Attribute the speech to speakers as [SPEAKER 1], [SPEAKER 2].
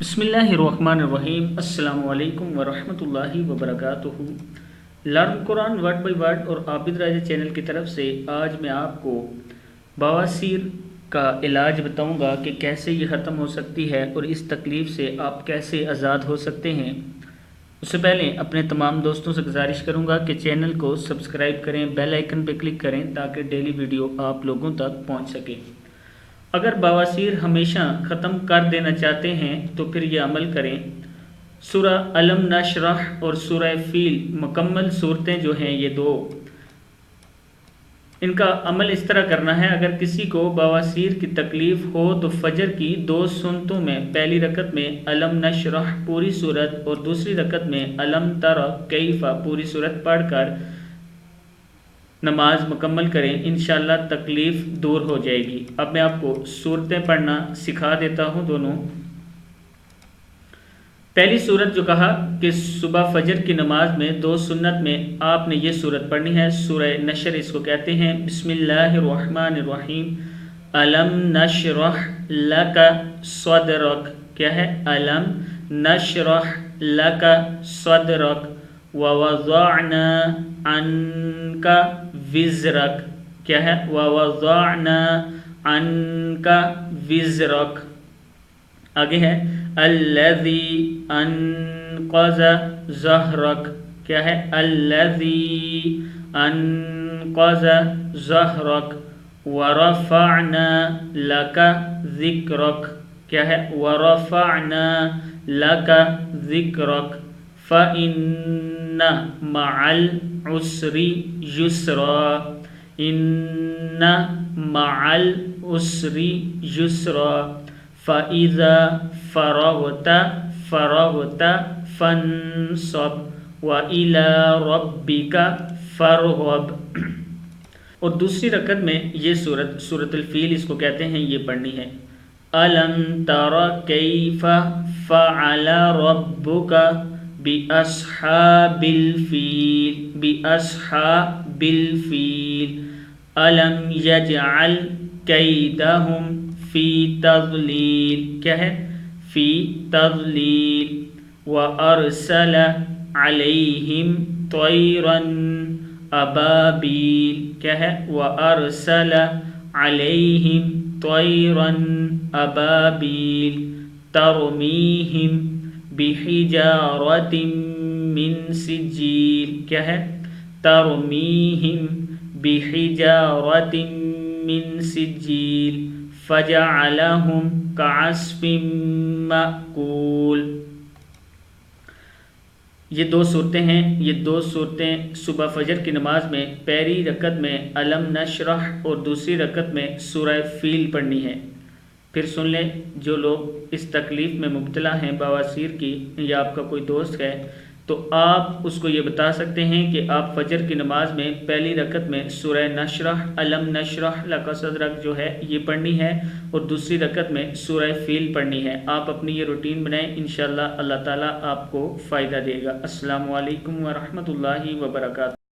[SPEAKER 1] بسم اللہ الرحمن الرحیم۔ السلام علیکم ورحمۃ اللہ وبرکاتہ۔ Learn Quran word by word اور عابد راجہ چینل کی طرف سے آج میں آپ کو بواسیر کا علاج بتاؤں گا کہ کیسے یہ ختم ہو سکتی ہے اور اس تکلیف سے آپ کیسے آزاد ہو سکتے ہیں۔ اس سے پہلے اپنے تمام دوستوں سے گزارش کروں گا کہ چینل کو سبسکرائب کریں، بیل آئیکن پہ کلک کریں تاکہ ڈیلی ویڈیو آپ لوگوں تک پہنچ سکے۔ اگر بواسیر ہمیشہ ختم کر دینا چاہتے ہیں تو پھر یہ عمل کریں۔ سورہ علم نشرح اور سورہ فیل مکمل صورتیں جو ہیں یہ دو، ان کا عمل اس طرح کرنا ہے۔ اگر کسی کو بواسیر کی تکلیف ہو تو فجر کی 2 سنتوں میں پہلی رکعت میں علم نشرح پوری صورت اور دوسری رکعت میں علم تر کیف پوری صورت پڑھ کر نماز مکمل کریں، انشاءاللہ تکلیف دور ہو جائے گی۔ اب میں آپ کو صورتیں پڑھنا سکھا دیتا ہوں دونوں۔ پہلی صورت جو کہا کہ صبح فجر کی نماز میں 2 سنت میں آپ نے یہ صورت پڑھنی ہے، سورہ نشر اس کو کہتے ہیں۔ بسم اللہ الرحمن الرحیم۔ علم نشرح لک صدرک، کیا ہے؟ علم نشرح لک صدرک ووضعنا عنک وزرک، کیا ہے؟ ووضعنا عنک وزرک۔ آگے ہے الذی انقض ظہرک، کیا ہے؟ الذی انقض ظہرک ورفعنا لک ذکرک، کیا ہے؟ ورفعنا لک ذکرک فإن مع العسر یسرا، ان مع العسر یسرا فإذا فرغت فانصب وإلى ربك فارغب۔ اور دوسری رکعت میں یہ سورۃ الفیل اس کو کہتے ہیں، یہ پڑھنی ہے۔ أَلَمْ تَرَ كَيْفَ فَعَلَ رَبُّكَ بِأَصْحَابِ الْفِيلِ أَلَمْ يَجْعَلْ كَيْدَهُمْ فِي تَضْلِيلٍ، کیا ہے؟ فی تضلیل وَأَرْسَلَ عَلَيْهِمْ طَيْرًا أَبَابِيلَ، کیا ہے؟ وَأَرْسَلَ عَلَيْهِمْ طَيْرًا أَبَابِيلَ تَرْمِيهِمْ بِحِجَارَةٍ مِّن سِجِّيلٍ، کیا ہے؟ تَرْمِيهِمْ بِحِجَارَةٍ مِّن سِجِّيلٍ فَجَعَلَهُمْ كَعَصْفٍ مَّأْكُولٍ۔ یہ 2 صورتیں ہیں، یہ 2 صورتیں صبح فجر کی نماز میں پہلی رکعت میں علم نشرح اور دوسری رکعت میں سورہ فیل پڑھنی ہے۔ پھر سن لیں، جو لوگ اس تکلیف میں مبتلا ہیں بواسیر کی، یا آپ کا کوئی دوست ہے تو آپ اس کو یہ بتا سکتے ہیں کہ آپ فجر کی نماز میں پہلی رکعت میں سورہ نشرح علم نشرح لک صدرک جو ہے یہ پڑھنی ہے اور دوسری رکعت میں سورہ فیل پڑھنی ہے۔ آپ اپنی یہ روٹین بنائیں، انشاءاللہ اللہ تعالیٰ آپ کو فائدہ دے گا۔ السلام علیکم ورحمۃ اللہ وبرکاتہ۔